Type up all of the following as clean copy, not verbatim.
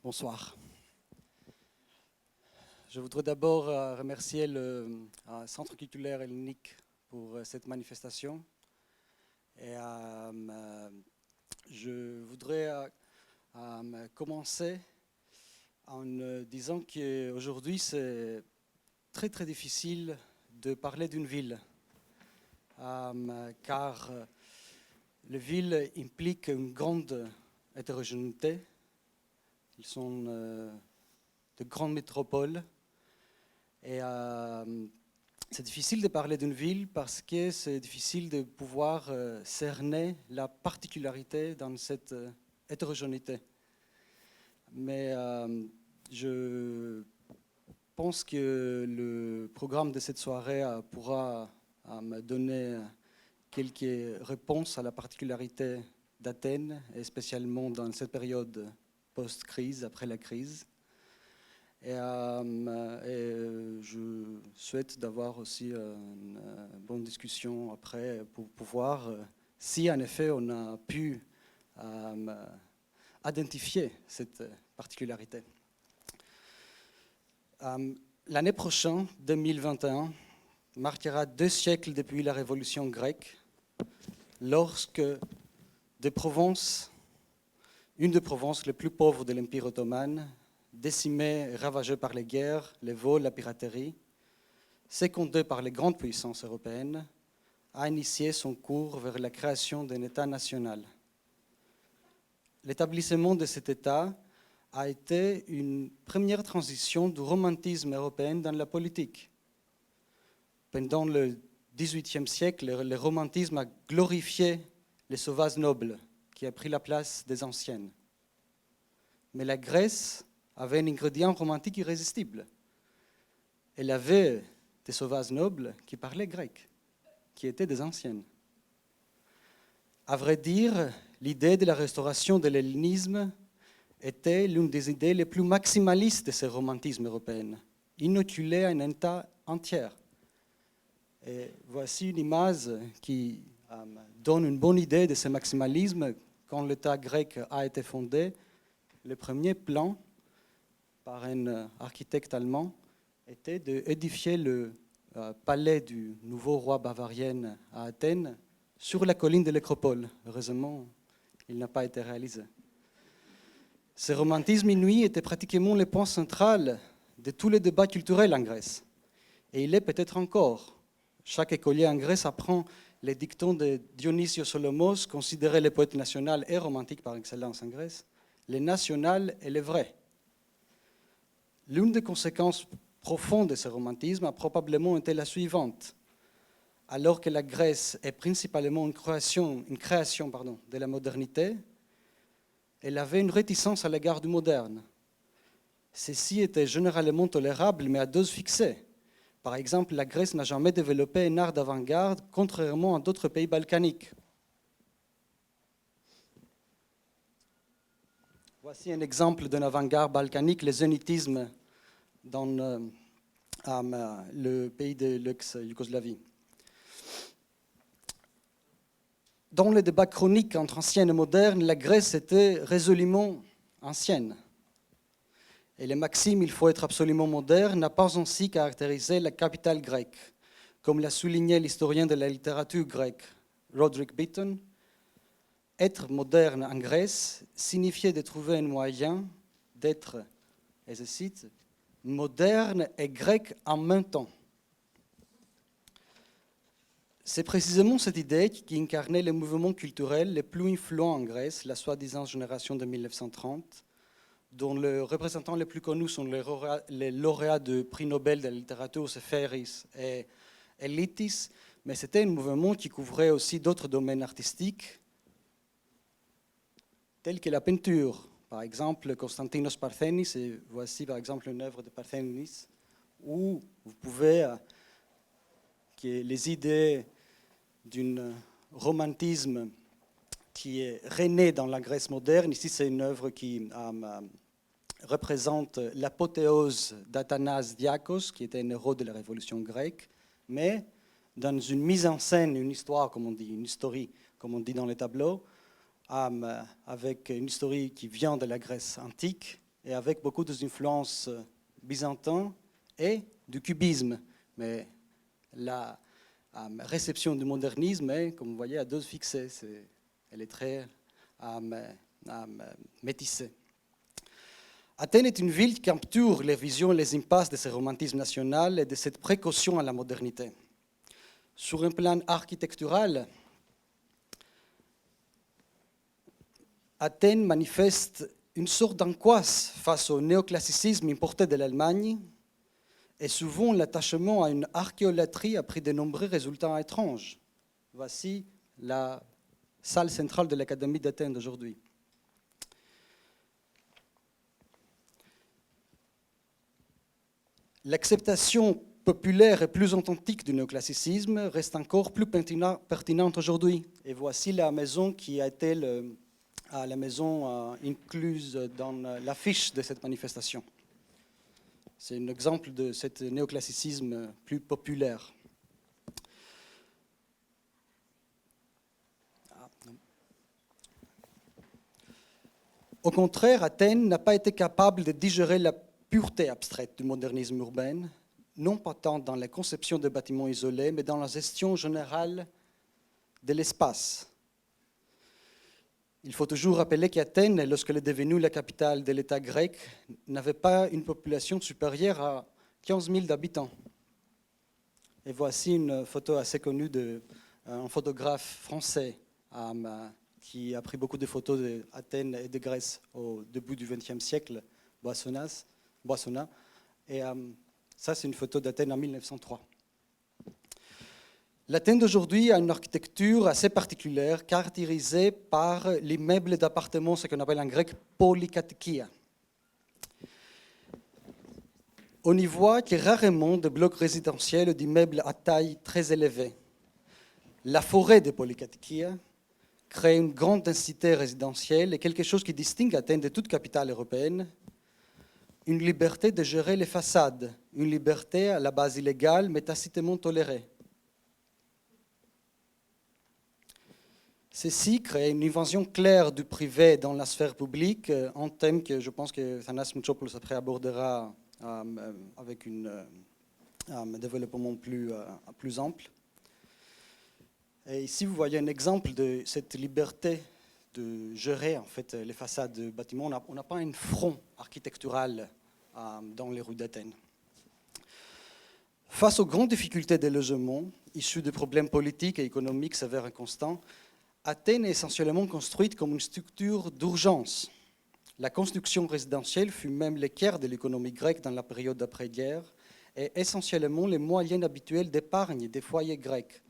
Bonsoir. Je voudrais d'abord remercier le Centre culturel hellénique pour cette manifestation. Et je voudrais commencer en disant qu'aujourd'hui c'est très très difficile de parler d'une ville, car les villes impliquent une grande hétérogénéité. Ils sont de grandes métropoles et c'est difficile de parler d'une ville parce que c'est difficile de pouvoir cerner la particularité dans cette hétérogénéité. Mais je pense que le programme de cette soirée pourra me donner quelques réponses à la particularité d'Athènes, et spécialement dans cette période post-crise, après la crise. Et je souhaite d'avoir aussi une bonne discussion après pour pouvoir, si en effet on a pu identifier cette particularité. L'année prochaine, 2021, marquera 2 siècles depuis la Révolution grecque, lorsque une des provinces les plus pauvres de l'Empire ottoman, décimée et ravagée par les guerres, les vols, la piraterie, secondée par les grandes puissances européennes, a initié son cours vers la création d'un État national. L'établissement de cet État a été une première transition du romantisme européen dans la politique. Pendant le XVIIIe siècle, le romantisme a glorifié les sauvages nobles qui a pris la place des anciennes. Mais la Grèce avait un ingrédient romantique irrésistible. Elle avait des sauvages nobles qui parlaient grec, qui étaient des anciennes. À vrai dire, l'idée de la restauration de l'hellénisme était l'une des idées les plus maximalistes de ce romantisme européen, inoculée à un État entier. Et voici une image qui donne une bonne idée de ce maximalisme. Quand l'État grec a été fondé, le premier plan par un architecte allemand était d'édifier le palais du nouveau roi bavarien à Athènes sur la colline de l'Acropole. Heureusement, il n'a pas été réalisé. Ce romantisme inouï était pratiquement le point central de tous les débats culturels en Grèce. Et il est peut-être encore. Chaque écolier en Grèce apprend les dictons de Dionysio Solomos, considéré le poète national et romantique par excellence en Grèce, les national et les vrais. L'une des conséquences profondes de ce romantisme a probablement été la suivante. Alors que la Grèce est principalement une création de la modernité, elle avait une réticence à l'égard du moderne. Ceci était généralement tolérable, mais à dose fixée. Par exemple, la Grèce n'a jamais développé un art d'avant-garde, contrairement à d'autres pays balkaniques. Voici un exemple d'un avant-garde balkanique, le zénithisme dans le pays de l'ex-Yougoslavie. Dans le débat chronique entre ancienne et moderne, la Grèce était résolument ancienne. Et les maximes « il faut être absolument moderne » n'a pas ainsi caractérisé la capitale grecque. Comme l'a souligné l'historien de la littérature grecque Roderick Beaton, être moderne en Grèce signifiait de trouver un moyen d'être, et je cite, moderne et grec en même temps. C'est précisément cette idée qui incarnait les mouvements culturels les plus influents en Grèce, la soi-disant génération de 1930, dont les représentants les plus connus sont les lauréats du prix Nobel de la littérature, Seferis et Elytis, mais c'était un mouvement qui couvrait aussi d'autres domaines artistiques, tels que la peinture. Par exemple, Konstantinos Parthenis, et voici par exemple une œuvre de Parthenis, où vous pouvez que les idées d'un romantisme qui est rené dans la Grèce moderne. Ici, c'est une œuvre qui représente l'apothéose d'Athanase Diakos, qui était un héros de la Révolution grecque, mais dans une mise en scène, une histoire, comme on dit, une historie, comme on dit dans les tableaux, avec une historie qui vient de la Grèce antique, et avec beaucoup d'influences byzantines et du cubisme. Mais la réception du modernisme est, comme vous voyez, à dose fixée. Elle est très métissée. Athènes est une ville qui capture les visions et les impasses de ce romantisme national et de cette précaution à la modernité. Sur un plan architectural, Athènes manifeste une sorte d'angoisse face au néoclassicisme importé de l'Allemagne et souvent l'attachement à une archéolatrie a pris de nombreux résultats étranges. Voici la salle centrale de l'Académie d'Athènes d'aujourd'hui. L'acceptation populaire et plus authentique du néoclassicisme reste encore plus pertinente aujourd'hui. Et voici la maison qui a été la maison incluse dans l'affiche de cette manifestation. C'est un exemple de ce néoclassicisme plus populaire. Au contraire, Athènes n'a pas été capable de digérer la pureté abstraite du modernisme urbain, non pas tant dans la conception de bâtiments isolés, mais dans la gestion générale de l'espace. Il faut toujours rappeler qu'Athènes, lorsqu'elle est devenue la capitale de l'État grec, n'avait pas une population supérieure à 15 000 habitants. Et voici une photo assez connue d'un photographe français qui a pris beaucoup de photos d'Athènes et de Grèce au début du XXe siècle, Boissonna. Et ça, c'est une photo d'Athènes en 1903. L'Athènes d'aujourd'hui a une architecture assez particulière, caractérisée par l'immeuble d'appartements, ce qu'on appelle en grec polykatkia. On y voit que rarement de blocs résidentiels ou d'immeubles à taille très élevée. La forêt de polykatkia crée une grande densité résidentielle et quelque chose qui distingue Athènes de toute capitale européenne, une liberté de gérer les façades, une liberté à la base illégale mais tacitement tolérée. Ceci crée une invasion claire du privé dans la sphère publique, un thème que je pense que Thanas Mitropoulos après abordera avec un développement plus ample. Et ici, vous voyez un exemple de cette liberté de gérer en fait, les façades de bâtiments. On n'a pas un front architectural dans les rues d'Athènes. Face aux grandes difficultés des logements, issues de problèmes politiques et économiques sévères et constants, Athènes est essentiellement construite comme une structure d'urgence. La construction résidentielle fut même l'équerre de l'économie grecque dans la période d'après-guerre et essentiellement les moyens habituels d'épargne des foyers grecs.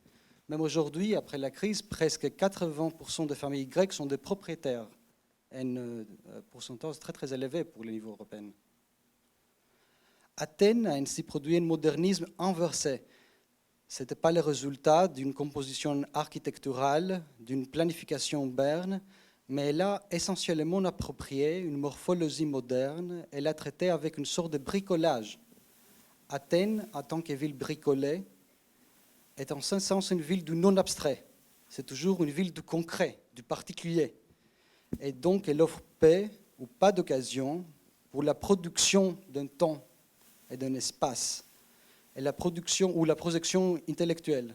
Même aujourd'hui, après la crise, presque 80% des familles grecques sont des propriétaires, un pourcentage très très élevé pour le niveau européen. Athènes a ainsi produit un modernisme inversé. Ce n'était pas le résultat d'une composition architecturale, d'une planification urbaine, mais elle a essentiellement approprié une morphologie moderne et l'a traitée avec une sorte de bricolage. Athènes, en tant que ville bricolée, est en ce sens une ville du non-abstrait. C'est toujours une ville du concret, du particulier. Et donc, elle offre peu ou pas d'occasion pour la production d'un temps et d'un espace, et la production ou la projection intellectuelle.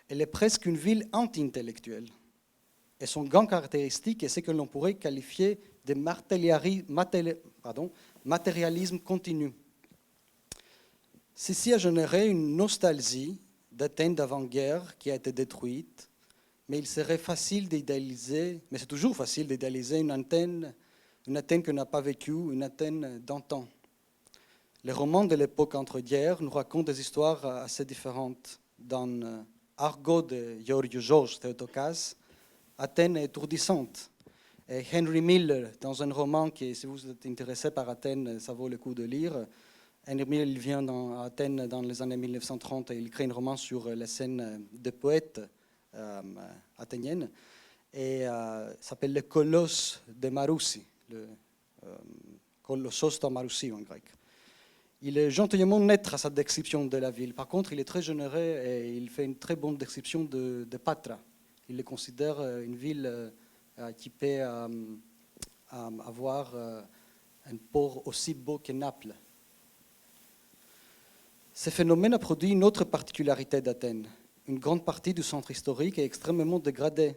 Elle est presque une ville anti-intellectuelle. Et son grand caractéristique est ce que l'on pourrait qualifier de matérialisme continu. Ceci a généré une nostalgie d'Athènes d'avant-guerre qui a été détruite, mais il serait facile d'idéaliser, mais c'est toujours facile d'idéaliser une Athènes que n'a pas vécue, une Athènes d'antan. Les romans de l'époque entre-guerres nous racontent des histoires assez différentes. Dans Argo de Georges Theotokas, Athènes est étourdissante. Et Henry Miller, dans un roman qui, si vous êtes intéressé par Athènes, ça vaut le coup de lire. Henry Miller il vient à Athènes dans les années 1930 et il crée un roman sur la scène de poètes athénienne. Et ça s'appelle le Colosse de Maroussi, le Kolossos to Maroussi en grec. Il est gentiment net à sa description de la ville. Par contre, il est très généreux et il fait une très bonne description de Patra. Il le considère une ville qui peut avoir un port aussi beau que Naples. Ce phénomène a produit une autre particularité d'Athènes. Une grande partie du centre historique est extrêmement dégradée.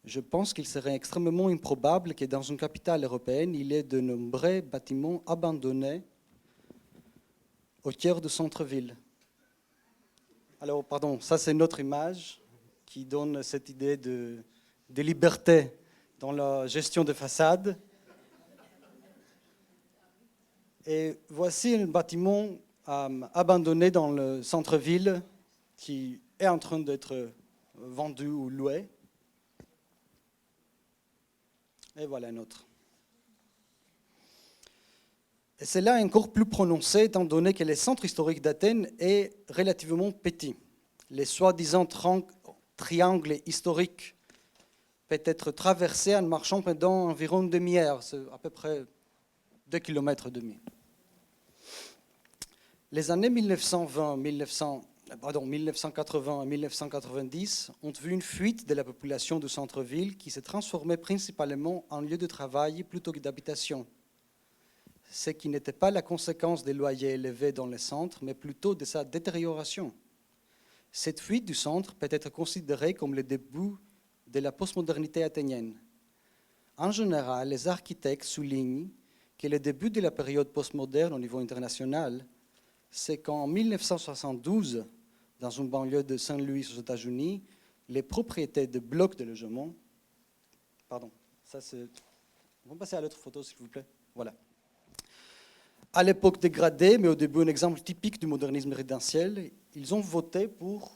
Je pense qu'il serait extrêmement improbable que dans une capitale européenne, il y ait de nombreux bâtiments abandonnés au cœur du centre-ville. Alors, pardon, ça c'est une autre image qui donne cette idée de liberté dans la gestion de façade. Et voici un bâtiment abandonné dans le centre-ville qui est en train d'être vendu ou loué. Et voilà un autre. Et cela est encore plus prononcé étant donné que le centre historique d'Athènes est relativement petit. Les soi-disant triangles historiques peut être traversé en marchant pendant environ une demi-heure, c'est à peu près 2,5 km. Les années 1980 et 1990 ont vu une fuite de la population du centre-ville qui s'est transformée principalement en lieu de travail plutôt que d'habitation. Ce qui n'était pas la conséquence des loyers élevés dans le centre, mais plutôt de sa détérioration. Cette fuite du centre peut être considérée comme le début de la postmodernité athénienne. En général, les architectes soulignent que le début de la période postmoderne au niveau international, c'est qu'en 1972, dans une banlieue de Saint-Louis aux États-Unis, les propriétés de blocs de logement, pardon, ça c'est, on va passer à l'autre photo s'il vous plaît, voilà. À l'époque dégradée, mais au début un exemple typique du modernisme résidentiel, ils ont voté pour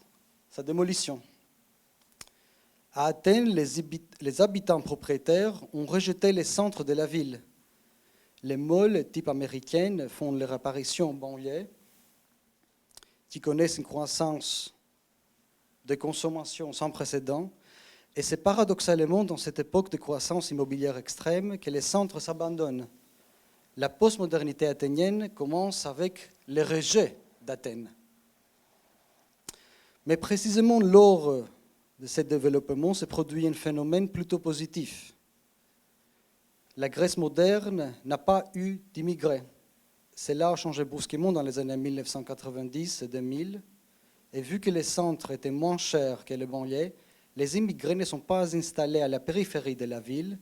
sa démolition. À Athènes, les habitants propriétaires ont rejeté les centres de la ville. Les malls type américaines font leur apparition en banlieue, qui connaissent une croissance de consommation sans précédent. Et c'est paradoxalement dans cette époque de croissance immobilière extrême que les centres s'abandonnent. La postmodernité athénienne commence avec le rejet d'Athènes. Mais précisément lors de ce développement se produit un phénomène plutôt positif. La Grèce moderne n'a pas eu d'immigrés. Cela a changé brusquement dans les années 1990 et 2000. Et vu que les centres étaient moins chers que les banlieues, les immigrés ne sont pas installés à la périphérie de la ville,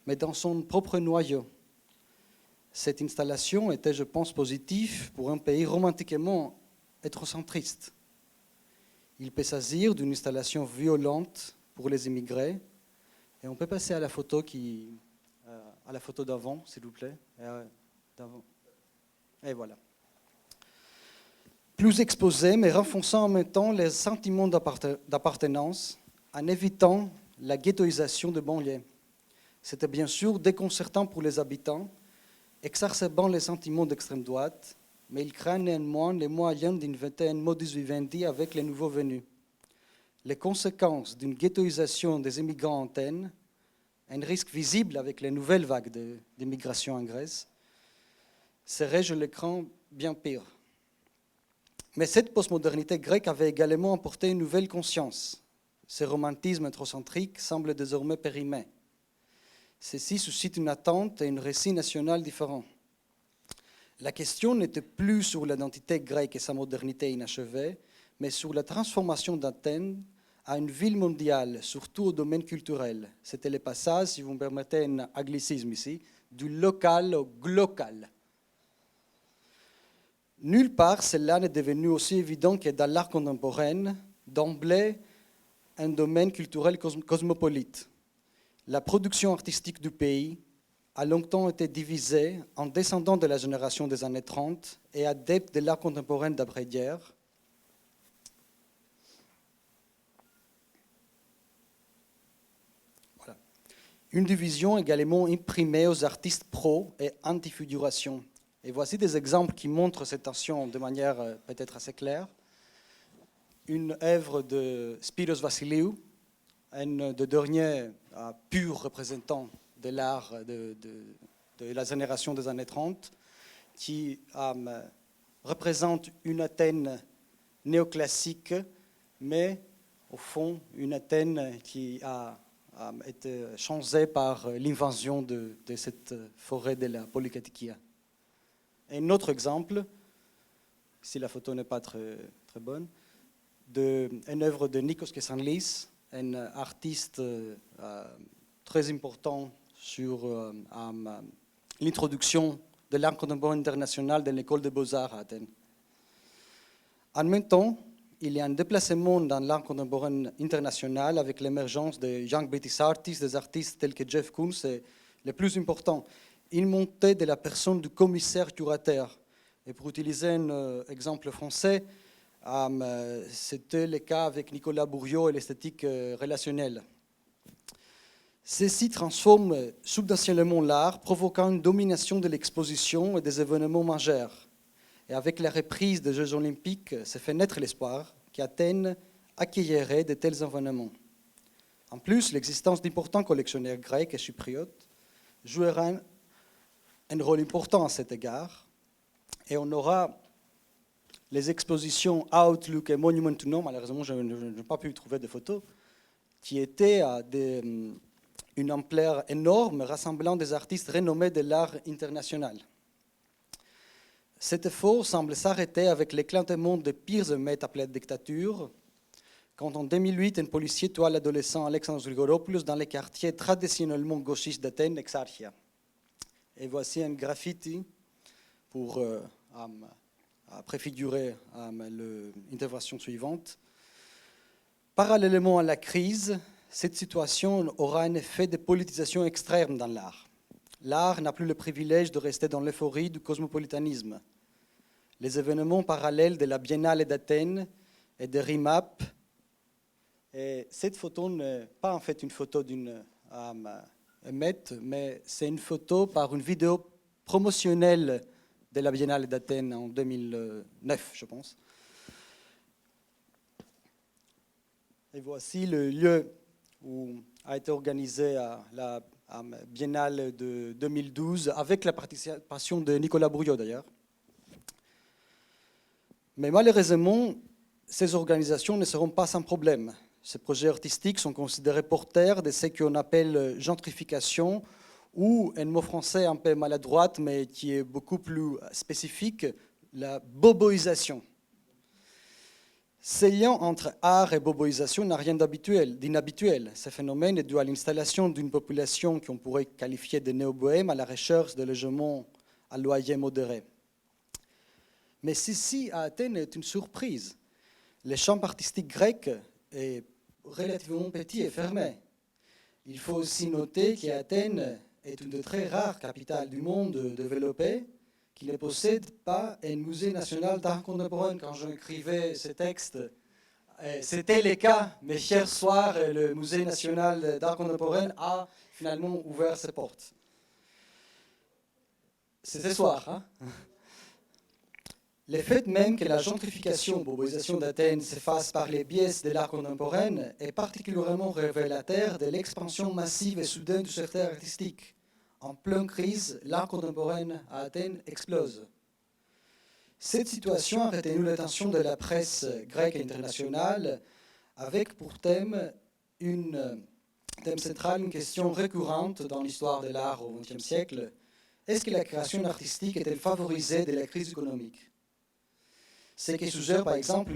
mais dans son propre noyau. Cette installation était, je pense, positive pour un pays romantiquement hétérocentriste. Il peut s'agir d'une installation violente pour les immigrés. Et on peut passer à la photo d'avant, s'il vous plaît. Et voilà. Plus exposé, mais renforçant en même temps les sentiments d'appartenance en évitant la ghettoisation de banlieues. C'était bien sûr déconcertant pour les habitants, exacerbant les sentiments d'extrême droite, mais il craignent néanmoins les moyens d'inventer un modus vivendi avec les nouveaux venus. Les conséquences d'une ghettoisation des immigrants en Athènes, un risque visible avec les nouvelles vagues d'immigration en Grèce, serait, je le crains, bien pire. Mais cette postmodernité grecque avait également apporté une nouvelle conscience. Ce romantisme hétérocentrique semble désormais périmé. Ceci suscite une attente et un récit national différent. La question n'était plus sur l'identité grecque et sa modernité inachevée, mais sur la transformation d'Athènes à une ville mondiale, surtout au domaine culturel. C'était le passage, si vous me permettez un anglicisme ici, du local au glocal. Nulle part, cela n'est devenu aussi évident que dans l'art contemporain, d'emblée, un domaine culturel cosmopolite. La production artistique du pays a longtemps été divisée en descendants de la génération des années 30 et adeptes de l'art contemporain d'après-guerre. Voilà. Une division également imprimée aux artistes pro et anti-figuration. Et voici des exemples qui montrent cette tension de manière peut-être assez claire. Une œuvre de Spyros Vassiliou, un des derniers purs représentants de l'art de la génération des années 30, qui représente une Athènes néoclassique, mais au fond une Athènes qui a été changé par l'invasion de cette forêt de la Polykatikia. Un autre exemple, si la photo n'est pas très bonne, une œuvre de Nikos Kesanlis, un artiste très important sur l'introduction de l'art contemporain international dans l'école des beaux-arts à Athènes. En même temps, il y a un déplacement dans l'art contemporain international avec l'émergence des Young British Artists, des artistes tels que Jeff Koons, et le plus important, une montée de la personne du commissaire curateur. Et pour utiliser un exemple français, c'était le cas avec Nicolas Bourriaud et l'esthétique relationnelle. Ceci transforme substantiellement l'art, provoquant une domination de l'exposition et des événements majeurs. Et avec la reprise des Jeux olympiques, se fait naître l'espoir qu'Athènes accueillerait de tels événements. En plus, l'existence d'importants collectionneurs grecs et chypriotes jouera un rôle important à cet égard. Et on aura les expositions Outlook et Monument to Know, malheureusement je n'ai pas pu trouver de photos, qui étaient une ampleur énorme, rassemblant des artistes renommés de l'art international. Cet effort semble s'arrêter avec l'éclatement de pires émeutes appelées dictature, quand en 2008, un policier tua l'adolescent Alexandros Grigoropoulos dans les quartiers traditionnellement gauchistes d'Athènes, Exarchia. Et voici un graffiti pour préfigurer l'intervention suivante. Parallèlement à la crise, cette situation aura un effet de politisation extrême dans l'art. L'art n'a plus le privilège de rester dans l'euphorie du cosmopolitanisme. Les événements parallèles de la Biennale d'Athènes et de RIMAP, et cette photo n'est pas en fait une photo d'une émette, mais c'est une photo par une vidéo promotionnelle de la Biennale d'Athènes en 2009, je pense. Et voici le lieu où a été organisée la Biennale de 2012, avec la participation de Nicolas Bourriaud d'ailleurs. Mais malheureusement, ces organisations ne seront pas sans problème. Ces projets artistiques sont considérés porteurs de ce qu'on appelle gentrification, ou un mot français un peu maladroit, mais qui est beaucoup plus spécifique, la boboisation. Ce lien entre art et boboisation n'a rien d'inhabituel. Ce phénomène est dû à l'installation d'une population qu'on pourrait qualifier de néo-bohème à la recherche de logements à loyer modéré. Mais ceci, à Athènes, est une surprise. Le champ artistique grec est relativement petit et fermé. Il faut aussi noter qu'Athènes est une des très rares capitales du monde développé qui ne possède pas un musée national d'art contemporain. Quand j'écrivais ce texte, c'était le cas, mais hier soir, le musée national d'art contemporain a finalement ouvert ses portes. C'est ce soir, hein? Le fait même que la gentrification, boboisation d'Athènes se fasse par les biais de l'art contemporain est particulièrement révélateur de l'expansion massive et soudaine du secteur artistique. En pleine crise, l'art contemporain à Athènes explose. Cette situation a retenu l'attention de la presse grecque internationale avec pour thème central, une question récurrente dans l'histoire de l'art au XXe siècle. Est-ce que la création artistique est-elle favorisée de la crise économique? Ce qui suggère par exemple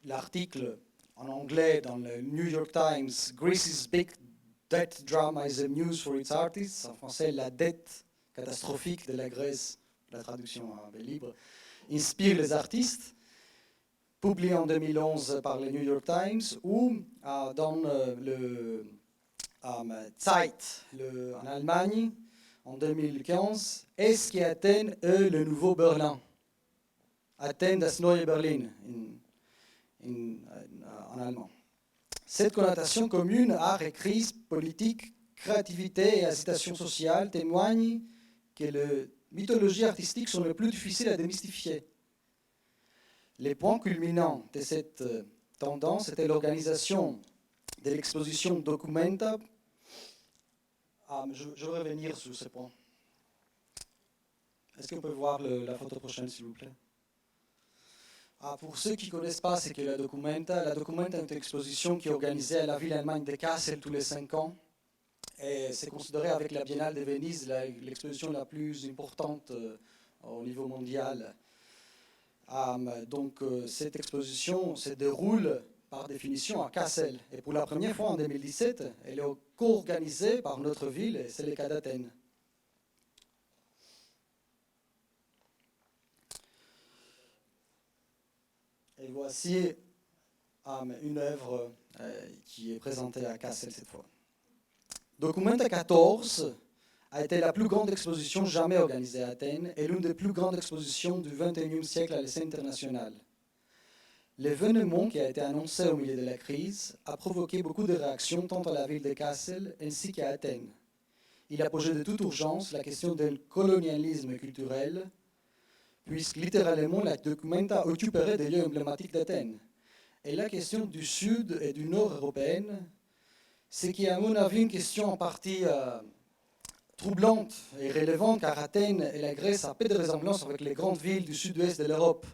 l'article en anglais dans le New York Times, Greece's big debt drama is a news for its artists. En français, la dette catastrophique de la Grèce, la traduction libre, inspire les artistes, publié en 2011 par le New York Times, ou dans le Zeit en Allemagne en 2015, est-ce qu'Athènes est le nouveau Berlin? Athènes, das neue Berlin, en allemand. Cette connotation commune, art et crise politique, créativité et agitation sociale témoignent que les mythologies artistiques sont les plus difficiles à démystifier. Les points culminants de cette tendance étaient l'organisation de l'exposition Documenta. Je vais revenir sur ce point. Est-ce qu'on peut voir la photo prochaine, s'il vous plaît? Pour ceux qui ne connaissent pas ce qu'est la Documenta est une exposition qui est organisée à la ville allemande de Kassel tous les 5 ans. Et c'est considéré avec la Biennale de Venise l'exposition la plus importante au niveau mondial. Donc cette exposition se déroule par définition à Kassel. Et pour la première fois en 2017, elle est co-organisée par notre ville, et c'est le cas d'Athènes. Et voici une œuvre qui est présentée à Kassel cette fois. Documenta 14 a été la plus grande exposition jamais organisée à Athènes et l'une des plus grandes expositions du XXIe siècle à l'échelle internationale. L'événement qui a été annoncé au milieu de la crise a provoqué beaucoup de réactions tant à la ville de Kassel ainsi qu'à Athènes. Il a posé de toute urgence la question d'un colonialisme culturel, puisque littéralement la Documenta occuperait des lieux emblématiques d'Athènes. Et la question du sud et du nord européenne, c'est qui est à mon avis une question en partie troublante et relevante, car Athènes et la Grèce ont peu de ressemblance avec les grandes villes du sud-ouest de l'Europe.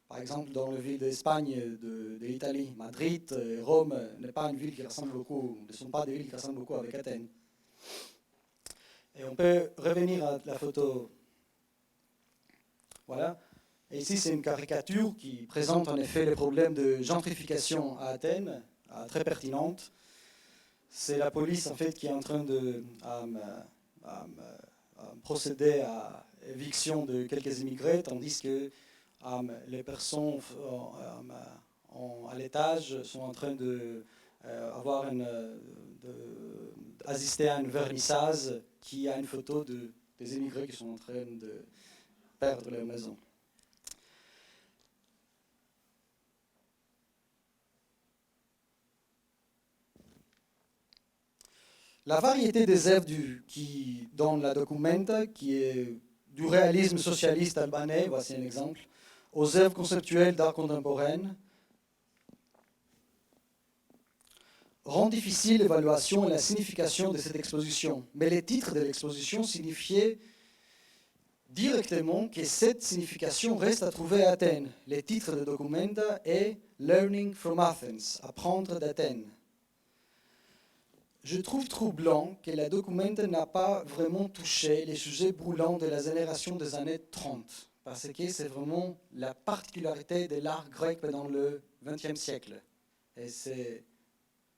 Par exemple, dans les villes d'Espagne, de l'Italie, Madrid et Rome ne sont pas des villes qui ressemblent beaucoup avec Athènes. Et on peut revenir à la photo. Voilà. Et ici, c'est une caricature qui présente en effet les problèmes de gentrification à Athènes, très pertinente. C'est la police en fait qui est en train de procéder à l'éviction de quelques immigrés, tandis que les personnes à l'étage sont en train d'assister à un vernissage qui a une photo des immigrés qui sont en train de perdre leur maison. La variété des œuvres dans la Documenta, qui est du réalisme socialiste albanais, voici un exemple, aux œuvres conceptuelles d'art contemporaine, rend difficile l'évaluation et la signification de cette exposition. Mais les titres de l'exposition signifiaient directement que cette signification reste à trouver à Athènes. Les titres de Documenta est « Learning from Athens », apprendre d'Athènes. Je trouve troublant que la Documenta n'a pas vraiment touché les sujets brûlants de la génération des années 30, parce que c'est vraiment la particularité de l'art grec pendant le XXe siècle. Et c'est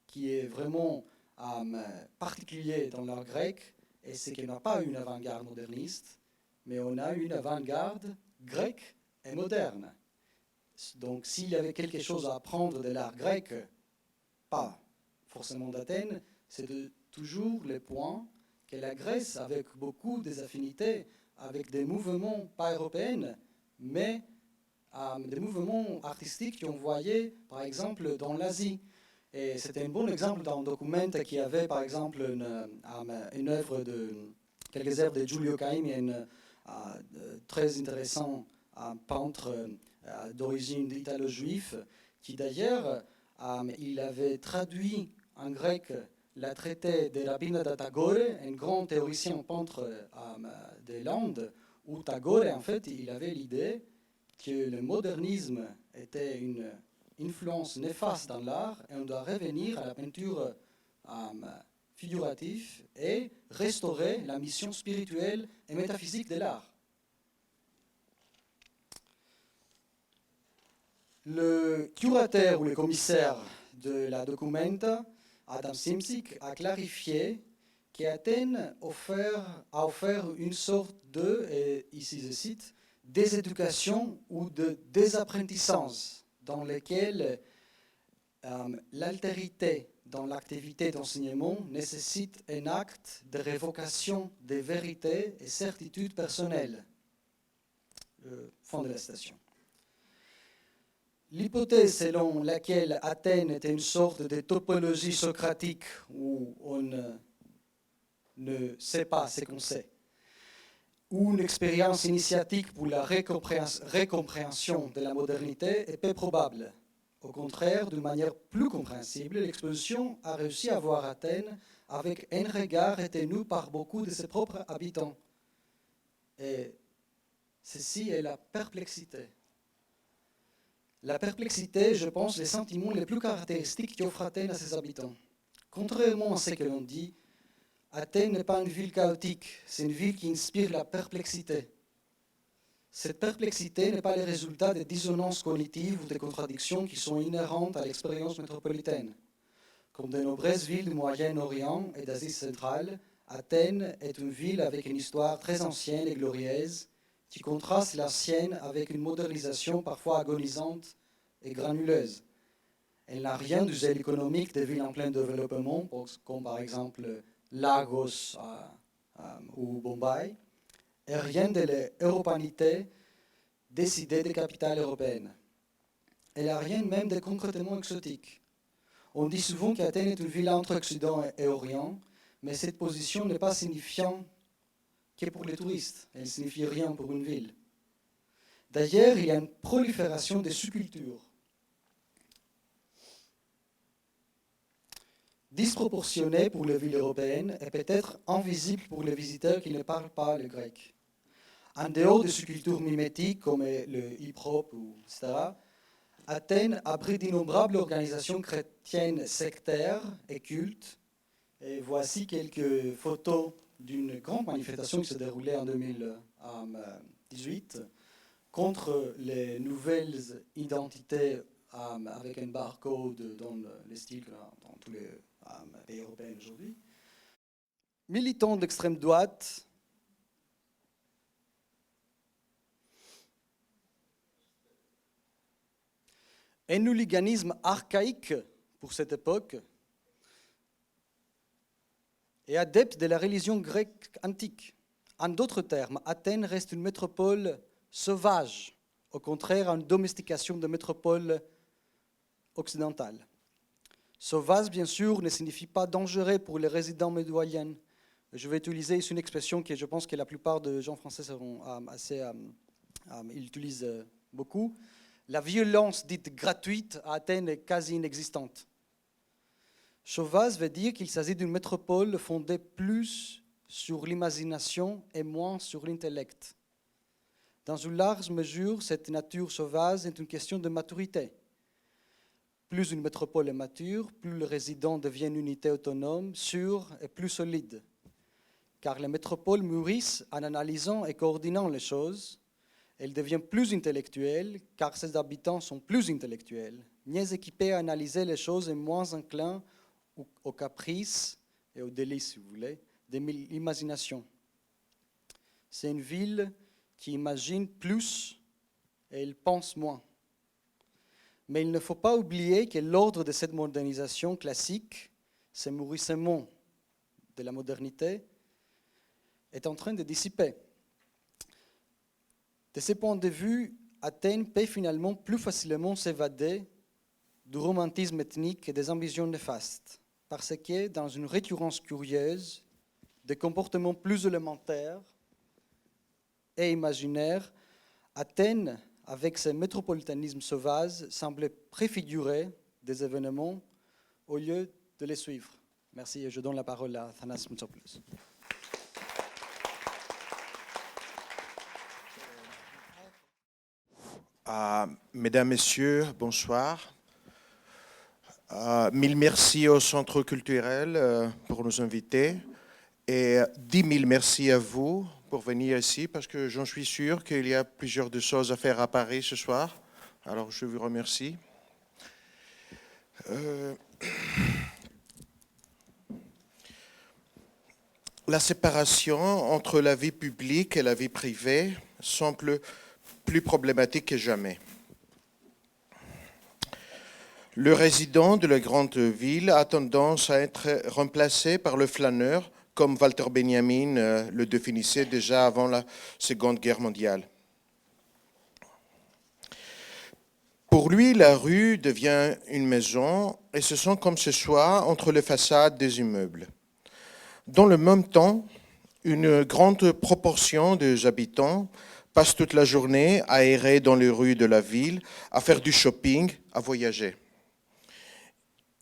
qui est vraiment particulier dans l'art grec, et c'est qu'il n'a pas une avant-garde moderniste, mais on a une avant-garde grecque et moderne. Donc s'il y avait quelque chose à apprendre de l'art grec, pas forcément d'Athènes, c'est toujours le point que la Grèce, avec beaucoup des affinités, avec des mouvements pas européens, mais des mouvements artistiques qui ont voyé, par exemple, dans l'Asie. Et c'était un bon exemple dans un document qui avait, par exemple, quelques œuvres de Giulio Caimi, très intéressant peintre d'origine italo-juif, qui d'ailleurs, il avait traduit en grec la traité de Rabina da Tagore, un grand théoricien peintre des Landes, où Tagore, en fait, il avait l'idée que le modernisme était une influence néfaste dans l'art et on doit revenir à la peinture figurative et restaurer la mission spirituelle et métaphysique de l'art. Le curateur ou le commissaire de la Documenta, Adam Simsik, a clarifié qu'Athènes a offert une sorte de, et ici je cite, déséducation ou de désapprentissage dans lequel l'altérité dans l'activité d'enseignement nécessite un acte de révocation des vérités et certitudes personnelles. Fin de la citation. L'hypothèse selon laquelle Athènes était une sorte de topologie socratique où on ne sait pas ce qu'on sait, ou une expérience initiatique pour la récompréhension de la modernité est peu probable. Au contraire, d'une manière plus compréhensible, l'exposition a réussi à voir Athènes avec un regard retenu par beaucoup de ses propres habitants. Et ceci est la perplexité. La perplexité, je pense, les sentiments les plus caractéristiques qui offrent Athènes à ses habitants. Contrairement à ce que l'on dit, Athènes n'est pas une ville chaotique, c'est une ville qui inspire la perplexité. Cette perplexité n'est pas le résultat des dissonances cognitives ou des contradictions qui sont inhérentes à l'expérience métropolitaine. Comme de nombreuses villes du Moyen-Orient et d'Asie centrale, Athènes est une ville avec une histoire très ancienne et glorieuse qui contraste la sienne avec une modernisation parfois agonisante et granuleuse. Elle n'a rien du zèle économique des villes en plein développement, comme par exemple Lagos ou Bombay, et rien de l'européanité décidée des capitales européennes. Elle n'a rien même de concrètement exotique. On dit souvent qu'Athènes est une ville entre Occident et Orient, mais cette position n'est pas signifiante que pour les touristes. Elle ne signifie rien pour une ville. D'ailleurs, il y a une prolifération des sous-cultures, disproportionnée pour les villes européennes et peut-être invisible pour les visiteurs qui ne parlent pas le grec. En dehors des sous-cultures mimétiques comme le hip-hop, etc., Athènes abrite d'innombrables organisations chrétiennes sectaires et cultes. Et voici quelques photos d'une grande manifestation qui s'est déroulée en 2018 contre les nouvelles identités avec un barcode dans les styles dans tous les pays européens aujourd'hui. Militants d'extrême droite, un hooliganisme archaïque pour cette époque et adepte de la religion grecque antique. En d'autres termes, Athènes reste une métropole sauvage, au contraire une domestication de métropole occidentale. Sauvage, bien sûr, ne signifie pas dangereux pour les résidents médoyens. Je vais utiliser ici une expression que je pense que la plupart des gens français seront ils utilisent beaucoup. La violence dite gratuite à Athènes est quasi inexistante. Sauvage veut dire qu'il s'agit d'une métropole fondée plus sur l'imagination et moins sur l'intellect. Dans une large mesure, cette nature sauvage est une question de maturité. Plus une métropole est mature, plus le résident devient une unité autonome, sûre et plus solide. Car les métropoles mûrissent en analysant et coordonnant les choses. Elle devient plus intellectuelle, car ses habitants sont plus intellectuels, mieux équipés à analyser les choses et moins enclins aux caprices et aux délices, si vous voulez, de l'imagination. C'est une ville qui imagine plus et elle pense moins. Mais il ne faut pas oublier que l'ordre de cette modernisation classique, ce mûrissement de la modernité, est en train de dissiper. De ce point de vue, Athènes peut finalement plus facilement s'évader du romantisme ethnique et des ambitions néfastes, parce que dans une récurrence curieuse, des comportements plus élémentaires et imaginaires, Athènes, avec ses métropolitanismes sauvages, semble préfigurer des événements au lieu de les suivre. Merci et je donne la parole à Thanas Mitsopoulos. Mesdames, Messieurs, bonsoir. Mille merci au Centre culturel pour nous inviter et 10 000 merci à vous pour venir ici parce que j'en suis sûr qu'il y a plusieurs de choses à faire à Paris ce soir. Alors je vous remercie. La séparation entre la vie publique et la vie privée semble plus problématique que jamais. Le résident de la grande ville a tendance à être remplacé par le flâneur, comme Walter Benjamin le définissait déjà avant la Seconde Guerre mondiale. Pour lui, la rue devient une maison et se sent comme ce soit entre les façades des immeubles. Dans le même temps, une grande proportion des habitants passe toute la journée à errer dans les rues de la ville, à faire du shopping, à voyager.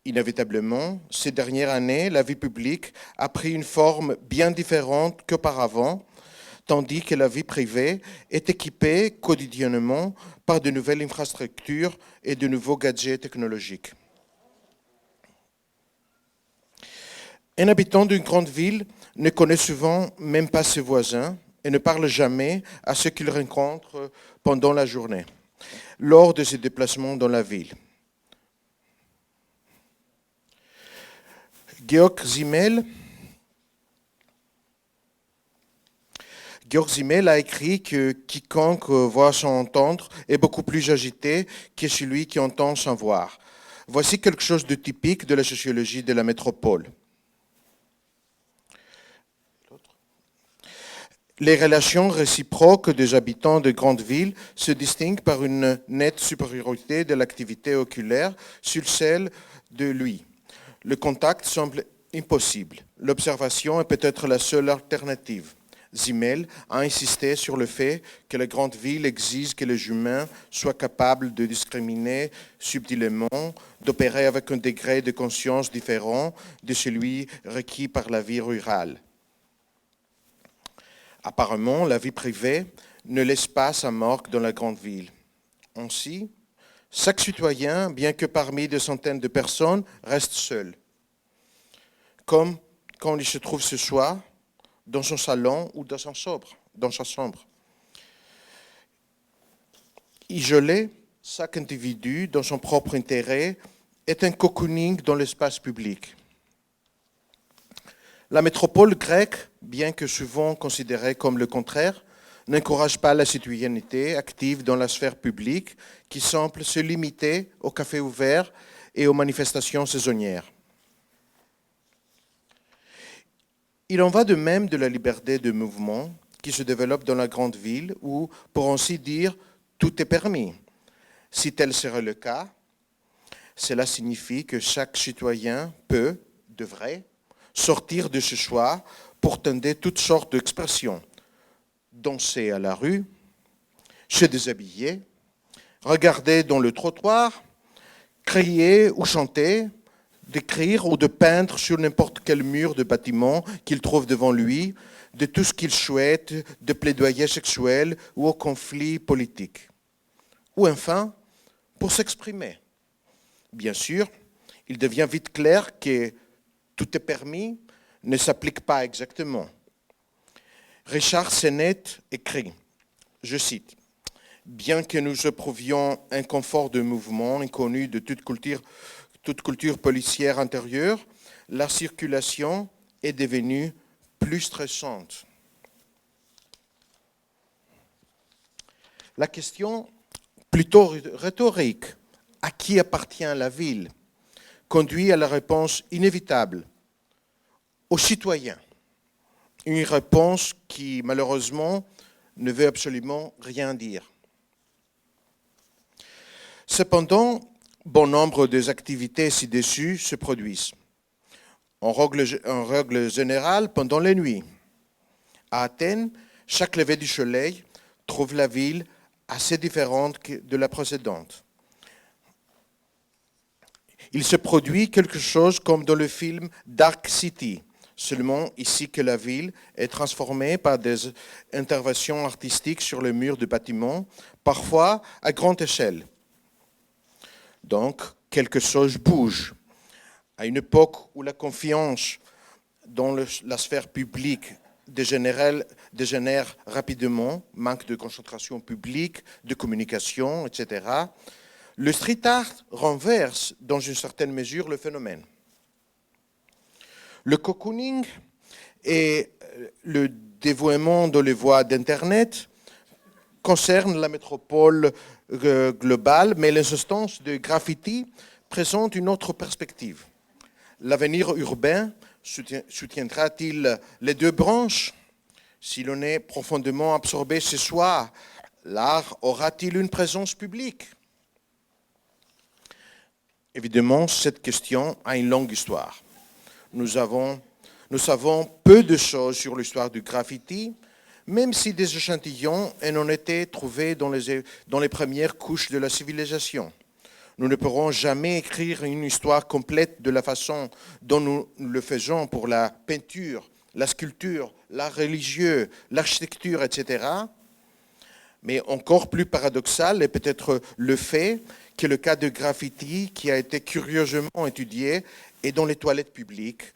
Inévitablement, ces dernières années, la vie publique a pris une forme bien différente qu'auparavant, tandis que la vie privée est équipée quotidiennement par de nouvelles infrastructures et de nouveaux gadgets technologiques. Un habitant d'une grande ville ne connaît souvent même pas ses voisins et ne parle jamais à ceux qu'il rencontre pendant la journée, lors de ses déplacements dans la ville. Georg Simmel a écrit que quiconque voit sans entendre est beaucoup plus agité que celui qui entend sans voir. Voici quelque chose de typique de la sociologie de la métropole. Les relations réciproques des habitants de grandes villes se distinguent par une nette supériorité de l'activité oculaire sur celle de l'ouïe. Le contact semble impossible. L'observation est peut-être la seule alternative. Simmel a insisté sur le fait que les grandes villes exigent que les humains soient capables de discriminer subtilement, d'opérer avec un degré de conscience différent de celui requis par la vie rurale. Apparemment, la vie privée ne laisse pas sa marque dans la grande ville. Ainsi, chaque citoyen, bien que parmi des centaines de personnes, reste seul. Comme quand il se trouve ce soir, dans son salon ou dans sa chambre. Isolé, chaque individu, dans son propre intérêt, est un cocooning dans l'espace public. La métropole grecque, bien que souvent considérée comme le contraire, n'encourage pas la citoyenneté active dans la sphère publique qui semble se limiter aux cafés ouverts et aux manifestations saisonnières. Il en va de même de la liberté de mouvement qui se développe dans la grande ville où, pour ainsi dire, tout est permis. Si tel serait le cas, cela signifie que chaque citoyen devrait, sortir de ce choix pour tenter toutes sortes d'expressions. Danser à la rue, se déshabiller, regarder dans le trottoir, crier ou chanter, d'écrire ou de peindre sur n'importe quel mur de bâtiment qu'il trouve devant lui, de tout ce qu'il souhaite, de plaidoyer sexuel ou au conflit politique. Ou enfin, pour s'exprimer. Bien sûr, il devient vite clair que tout est permis ne s'applique pas exactement. Richard Sennett écrit, je cite, « Bien que nous éprouvions un confort de mouvement inconnu de toute culture policière intérieure, la circulation est devenue plus stressante. » La question, plutôt rhétorique, à qui appartient la ville, conduit à la réponse inévitable, aux citoyens. Une réponse qui, malheureusement, ne veut absolument rien dire. Cependant, bon nombre des activités ci-dessus se produisent. En règle générale, pendant les nuits. À Athènes, chaque lever du soleil trouve la ville assez différente de la précédente. Il se produit quelque chose comme dans le film Dark City, seulement ici que la ville est transformée par des interventions artistiques sur les murs de bâtiments, parfois à grande échelle. Donc, quelque chose bouge. À une époque où la confiance dans la sphère publique dégénère rapidement, manque de concentration publique, de communication, etc., le street art renverse dans une certaine mesure le phénomène. Le cocooning et le dévoiement dans les voies d'Internet concernent la métropole globale, mais l'existence de graffiti présente une autre perspective. L'avenir urbain soutiendra-t-il les deux branches? Si l'on est profondément absorbé ce soir, l'art aura-t-il une présence publique? Évidemment, cette question a une longue histoire. Nous savons peu de choses sur l'histoire du graffiti, même si des échantillons en ont été trouvés dans les premières couches de la civilisation. Nous ne pourrons jamais écrire une histoire complète de la façon dont nous le faisons pour la peinture, la sculpture, l'art religieux, l'architecture, etc. Mais encore plus paradoxal est peut-être le fait que le cas de graffiti qui a été curieusement étudié est dans les toilettes publiques,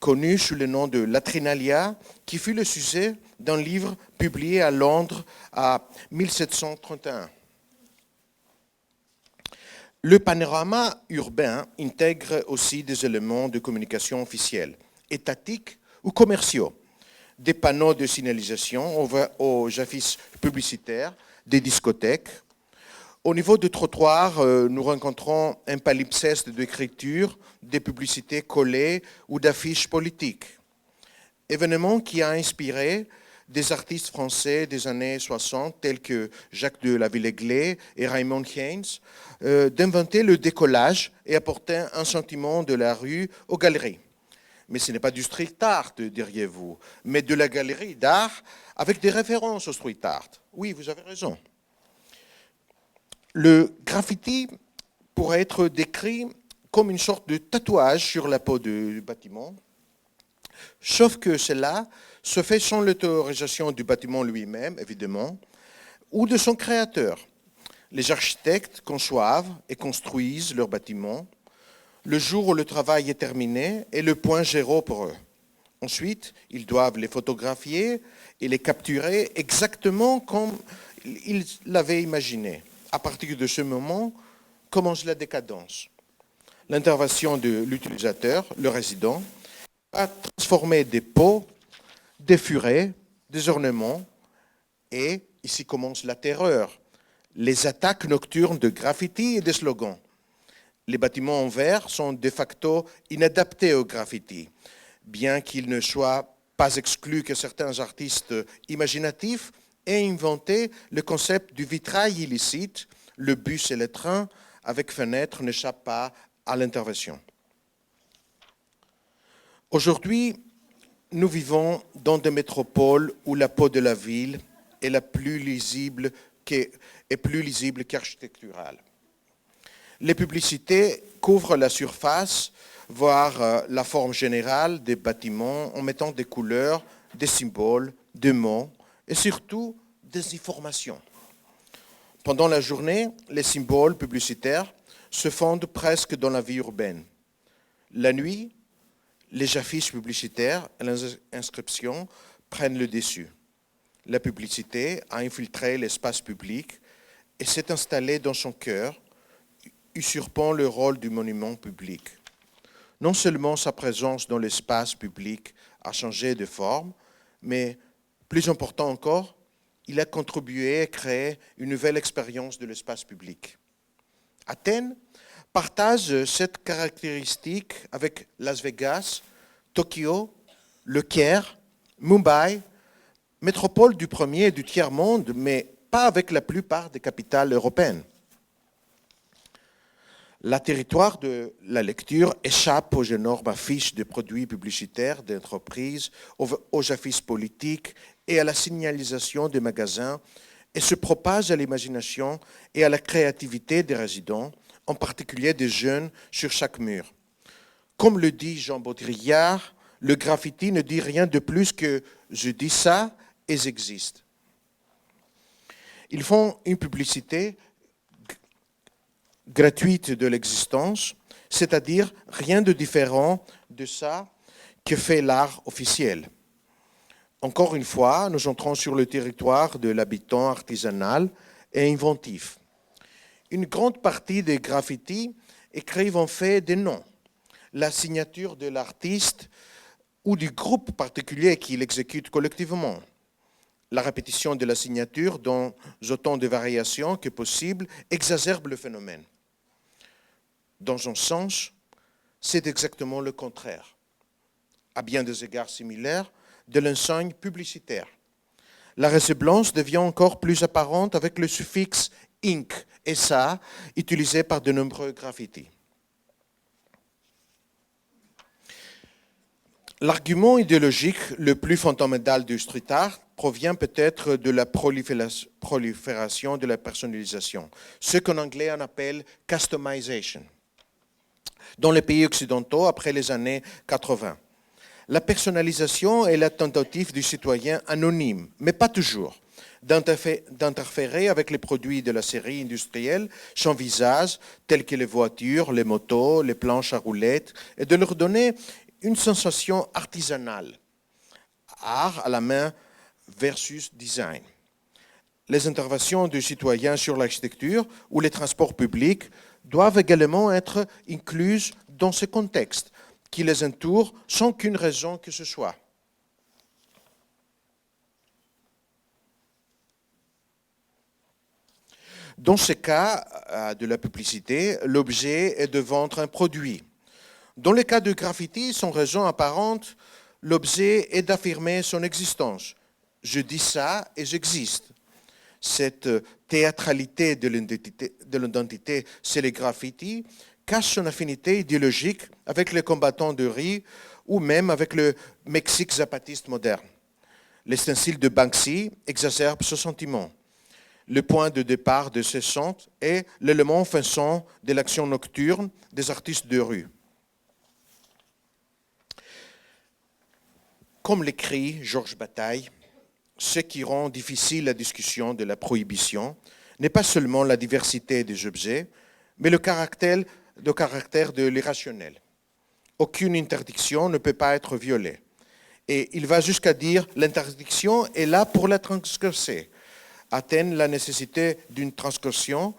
connu sous le nom de latrinalia, qui fut le sujet d'un livre publié à Londres en 1731. Le panorama urbain intègre aussi des éléments de communication officielle, étatiques ou commerciaux, des panneaux de signalisation aux affiches publicitaires, des discothèques. Au niveau du trottoir, nous rencontrons un palimpseste d'écriture, des publicités collées ou d'affiches politiques. Événement qui a inspiré des artistes français des années 60, tels que Jacques de la Villègle et Raymond Haynes, d'inventer le décollage et apporter un sentiment de la rue aux galeries. Mais ce n'est pas du street art, diriez-vous, mais de la galerie d'art avec des références au street art. Oui, vous avez raison. Le graffiti pourrait être décrit comme une sorte de tatouage sur la peau du bâtiment, sauf que cela se fait sans l'autorisation du bâtiment lui-même, évidemment, ou de son créateur. Les architectes conçoivent et construisent leurs bâtiments. Le jour où le travail est terminé est le point zéro pour eux. Ensuite, ils doivent les photographier et les capturer exactement comme ils l'avaient imaginé. À partir de ce moment, commence la décadence. L'intervention de l'utilisateur, le résident, a transformé des pots, des furets, des ornements, et ici commence la terreur, les attaques nocturnes de graffiti et de slogans. Les bâtiments en verre sont de facto inadaptés au graffiti, bien qu'il ne soit pas exclu que certains artistes imaginatifs aient inventé le concept du vitrail illicite, le bus et le train avec fenêtre n'échappent pas à l'intervention. Aujourd'hui, nous vivons dans des métropoles où la peau de la ville est plus lisible qu'architecturale. Les publicités couvrent la surface, voire la forme générale des bâtiments en mettant des couleurs, des symboles, des mots et surtout des informations. Pendant la journée, les symboles publicitaires se fondent presque dans la vie urbaine. La nuit, les affiches publicitaires et les inscriptions prennent le dessus. La publicité a infiltré l'espace public et s'est installée dans son cœur, usurpant le rôle du monument public. Non seulement sa présence dans l'espace public a changé de forme, mais plus important encore, il a contribué à créer une nouvelle expérience de l'espace public. Athènes partage cette caractéristique avec Las Vegas, Tokyo, Le Caire, Mumbai, métropole du premier et du tiers-monde, mais pas avec la plupart des capitales européennes. Le territoire de la lecture échappe aux énormes affiches de produits publicitaires d'entreprises, aux affiches politiques et à la signalisation des magasins et se propage à l'imagination et à la créativité des résidents, en particulier des jeunes sur chaque mur. Comme le dit Jean Baudrillard, le graffiti ne dit rien de plus que « je dis ça et j'existe ». Ils font une publicité gratuite de l'existence, c'est-à-dire rien de différent de ça que fait l'art officiel. Encore une fois, nous entrons sur le territoire de l'habitant artisanal et inventif. Une grande partie des graffitis écrivent en fait des noms, la signature de l'artiste ou du groupe particulier qui l'exécute collectivement. La répétition de la signature dans autant de variations que possible exagère le phénomène. Dans un sens, c'est exactement le contraire, à bien des égards similaires, de l'enseigne publicitaire. La ressemblance devient encore plus apparente avec le suffixe « ink » et « ça » utilisé par de nombreux graffitis. L'argument idéologique le plus fondamental du street art provient peut-être de la prolifération de la personnalisation, ce qu'en anglais on appelle « customization ». Dans les pays occidentaux, après les années 80, La personnalisation est la tentative du citoyen anonyme, mais pas toujours, d'interférer avec les produits de la série industrielle, son visage, tels que les voitures, les motos, les planches à roulettes, et de leur donner une sensation artisanale, art à la main versus design. Les interventions du citoyen sur l'architecture ou les transports publics doivent également être incluses dans ce contexte qui les entoure sans qu'une raison que ce soit. Dans ce cas de la publicité, l'objet est de vendre un produit. Dans le cas du graffiti, sans raison apparente, l'objet est d'affirmer son existence. Je dis ça et j'existe. Cette théâtralité de l'identité, c'est le graffiti, cache son affinité idéologique avec les combattants de rue ou même avec le Mexique zapatiste moderne. Les stencils de Banksy exacerbent ce sentiment. Le point de départ de ce centre est l'élément offensant de l'action nocturne des artistes de rue. Comme l'écrit Georges Bataille, ce qui rend difficile la discussion de la prohibition n'est pas seulement la diversité des objets, mais le caractère de l'irrationnel. Aucune interdiction ne peut pas être violée. Et il va jusqu'à dire l'interdiction est là pour la transgresser. Atteindre la nécessité d'une transgression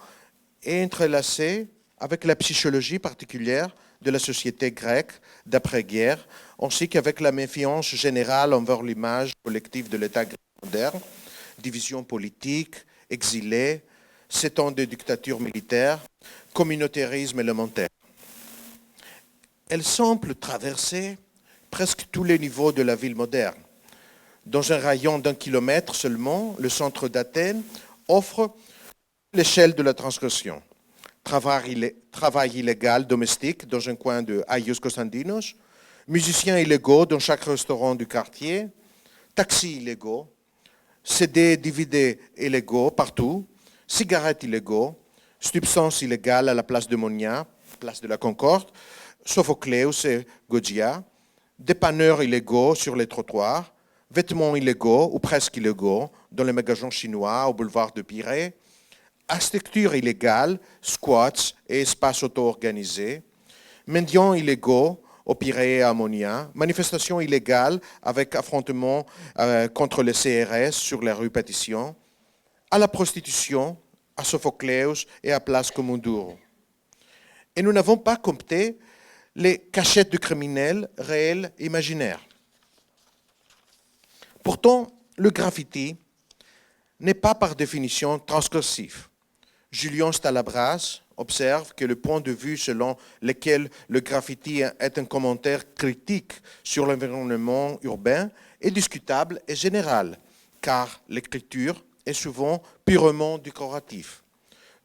est entrelacée avec la psychologie particulière de la société grecque d'après-guerre, ainsi qu'avec la méfiance générale envers l'image collective de l'État grec moderne, division politique, exilés, 7 ans de dictature militaire, communautarisme élémentaire. Elle semble traverser presque tous les niveaux de la ville moderne. Dans un rayon d'1 kilomètre seulement, le centre d'Athènes offre l'échelle de la transgression. Travail illégal domestique dans un coin de Agios Konstantinos, musiciens illégaux dans chaque restaurant du quartier, taxis illégaux, CD, DVD illégaux partout, cigarettes illégaux, substances illégales à la place de Monia, place de la Concorde, Sophocléus et Gaudia, dépanneurs illégaux sur les trottoirs, vêtements illégaux ou presque illégaux dans les magasins chinois au boulevard de Pirée, architecture illégale, squats et espaces auto-organisés, mendiants illégaux au Pirée et à Monia, manifestations illégales avec affrontements contre les CRS sur la rue Pétition, à la prostitution, à Sophocléus et à Place Komunduru. Et nous n'avons pas compté les cachettes de criminels réels et imaginaires. Pourtant, le graffiti n'est pas par définition transgressif. Julien Stalabras observe que le point de vue selon lequel le graffiti est un commentaire critique sur l'environnement urbain est discutable et général, car l'écriture est souvent purement décorative.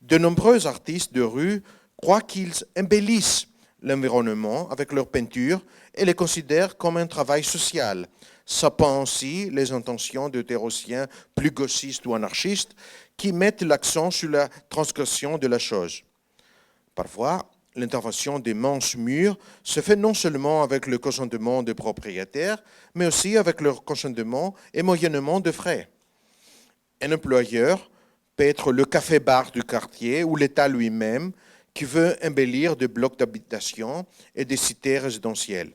De nombreux artistes de rue croient qu'ils embellissent l'environnement avec leur peinture et les considèrent comme un travail social, sapant ainsi les intentions de théoriciens plus gauchistes ou anarchistes qui mettent l'accent sur la transgression de la chose. Parfois, l'intervention des manches mûres se fait non seulement avec le consentement des propriétaires, mais aussi avec leur consentement et moyennement de frais. Un employeur peut être le café-bar du quartier ou l'État lui-même qui veut embellir des blocs d'habitation et des cités résidentielles.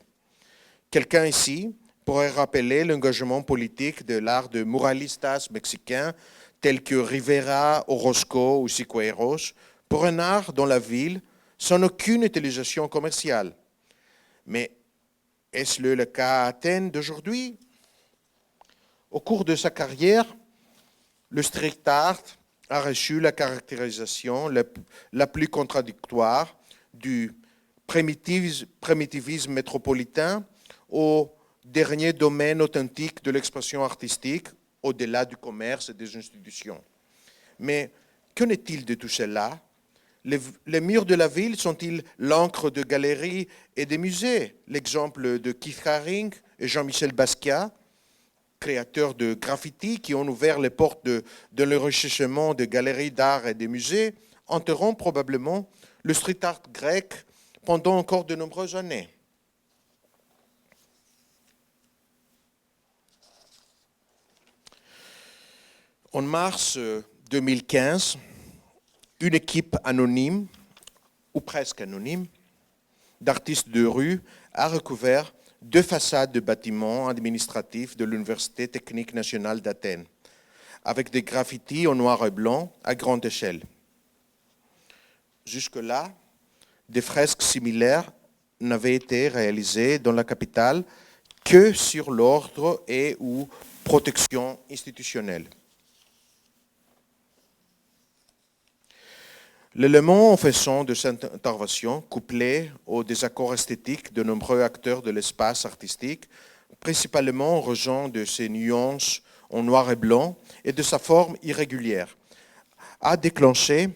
Quelqu'un ici pourrait rappeler l'engagement politique de l'art de muralistas mexicains tels que Rivera, Orozco ou Siqueiros pour un art dans la ville sans aucune utilisation commerciale. Mais est-ce le cas à Athènes d'aujourd'hui? Au cours de sa carrière, le street art a reçu la caractérisation la plus contradictoire du primitivisme métropolitain au dernier domaine authentique de l'expression artistique, au-delà du commerce et des institutions. Mais qu'en est-il de tout cela? Les murs de la ville sont-ils l'encre de galeries et de musées? L'exemple de Keith Haring et Jean-Michel Basquiat, créateurs de graffiti qui ont ouvert les portes de l'enrichissement de galeries d'art et de musées, hanteront probablement le street art grec pendant encore de nombreuses années. En mars 2015, une équipe anonyme, ou presque anonyme, d'artistes de rue a recouvert 2 façades de bâtiments administratifs de l'Université technique nationale d'Athènes, avec des graffitis en noir et blanc à grande échelle. Jusque-là, des fresques similaires n'avaient été réalisées dans la capitale que sur l'ordre et ou protection institutionnelle. L'élément en faisant de cette intervention, couplé au désaccord esthétique de nombreux acteurs de l'espace artistique, principalement en raison de ses nuances en noir et blanc et de sa forme irrégulière, a déclenché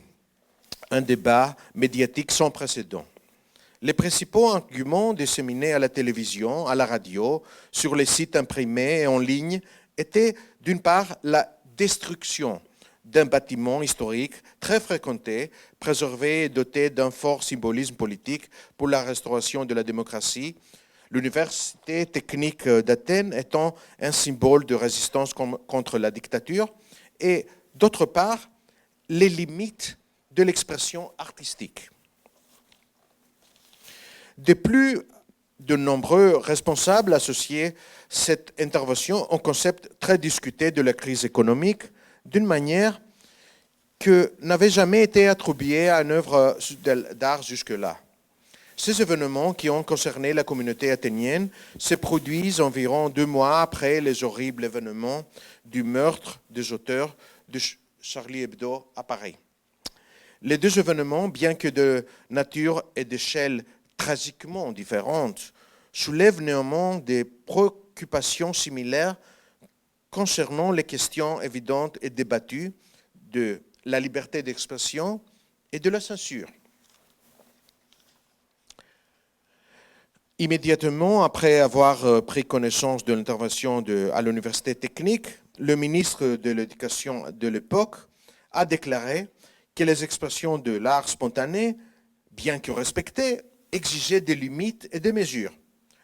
un débat médiatique sans précédent. Les principaux arguments disséminés à la télévision, à la radio, sur les sites imprimés et en ligne étaient d'une part la destruction d'un bâtiment historique très fréquenté, préservé et doté d'un fort symbolisme politique pour la restauration de la démocratie, l'Université technique d'Athènes étant un symbole de résistance contre la dictature, et d'autre part, les limites de l'expression artistique. De plus, de nombreux responsables associés cette intervention au concept très discuté de la crise économique d'une manière que n'avait jamais été attribuée à une œuvre d'art jusque-là. Ces événements qui ont concerné la communauté athénienne se produisent environ 2 mois après les horribles événements du meurtre des auteurs de Charlie Hebdo à Paris. Les 2 événements, bien que de nature et d'échelle tragiquement différentes, soulèvent néanmoins des préoccupations similaires concernant les questions évidentes et débattues de la liberté d'expression et de la censure. Immédiatement après avoir pris connaissance de l'intervention à l'Université technique, le ministre de l'Éducation de l'époque a déclaré que les expressions de l'art spontané, bien que respectées, exigeaient des limites et des mesures.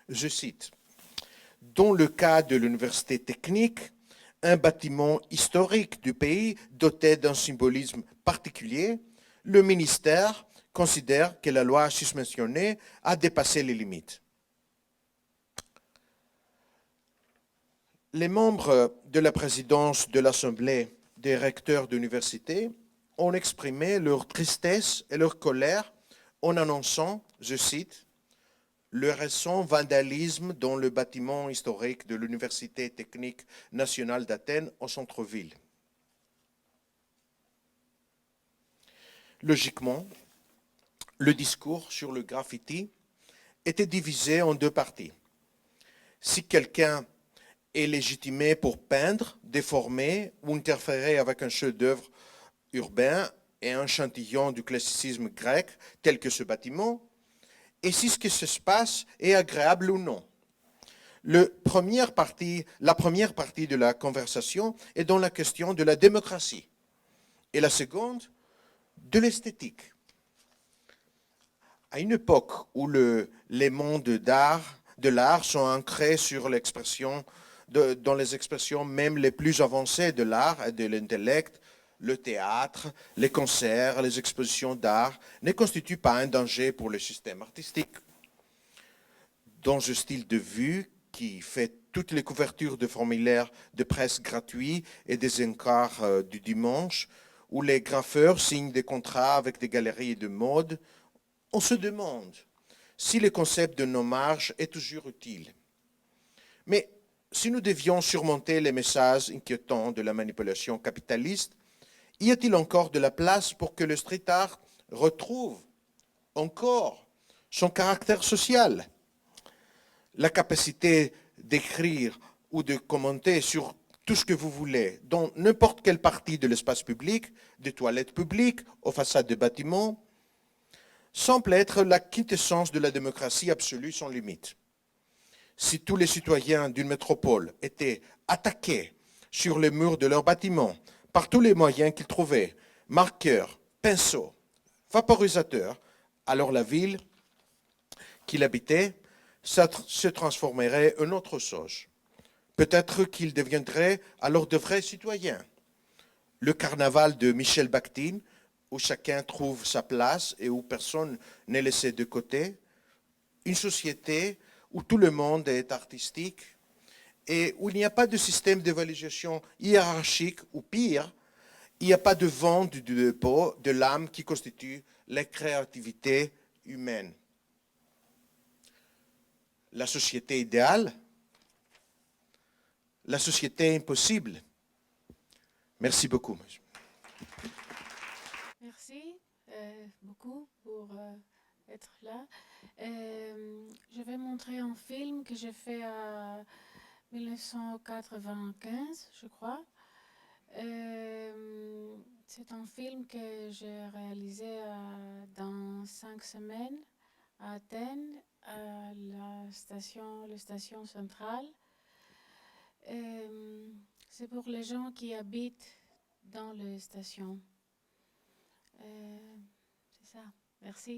Je cite, « Dans le cas de l'Université technique, un bâtiment historique du pays doté d'un symbolisme particulier, le ministère considère que la loi susmentionnée a dépassé les limites. » Les membres de la présidence de l'Assemblée des recteurs d'université ont exprimé leur tristesse et leur colère en annonçant, je cite, « le récent vandalisme dans le bâtiment historique de l'Université technique nationale d'Athènes au centre-ville. » Logiquement, le discours sur le graffiti était divisé en 2 parties. Si quelqu'un est légitimé pour peindre, déformer ou interférer avec un chef-d'œuvre urbain et un échantillon du classicisme grec tel que ce bâtiment, et si ce qui se passe est agréable ou non. La première partie de la conversation est dans la question de la démocratie et la seconde de l'esthétique. À une époque où les mondes de l'art sont ancrés sur l'expression, dans les expressions même les plus avancées de l'art et de l'intellect, le théâtre, les concerts, les expositions d'art ne constituent pas un danger pour le système artistique. Dans ce style de vue qui fait toutes les couvertures de formulaires de presse gratuits et des encarts du dimanche, où les graffeurs signent des contrats avec des galeries de mode, on se demande si le concept de nommage est toujours utile. Mais si nous devions surmonter les messages inquiétants de la manipulation capitaliste, y a-t-il encore de la place pour que le street art retrouve encore son caractère social? La capacité d'écrire ou de commenter sur tout ce que vous voulez, dans n'importe quelle partie de l'espace public, des toilettes publiques, aux façades de bâtiments, semble être la quintessence de la démocratie absolue sans limite. Si tous les citoyens d'une métropole étaient attaqués sur les murs de leurs bâtiments par tous les moyens qu'ils trouvaient, marqueurs, pinceaux, vaporisateurs, alors la ville qu'il habitait se transformerait en autre chose. Peut-être qu'ils deviendraient alors de vrais citoyens, le carnaval de Michel Bakhtin, où chacun trouve sa place et où personne n'est laissé de côté. Une société où tout le monde est artistique et où il n'y a pas de système d'évaluation hiérarchique, ou pire, il n'y a pas de vente de peau, de l'âme qui constitue la créativité humaine. La société idéale, la société impossible. Merci beaucoup. Merci beaucoup pour être là. Je vais montrer un film que j'ai fait en 1995, je crois. C'est un film que j'ai réalisé dans 5 semaines à Athènes, à la station centrale. C'est pour les gens qui habitent dans les stations. C'est ça. Merci.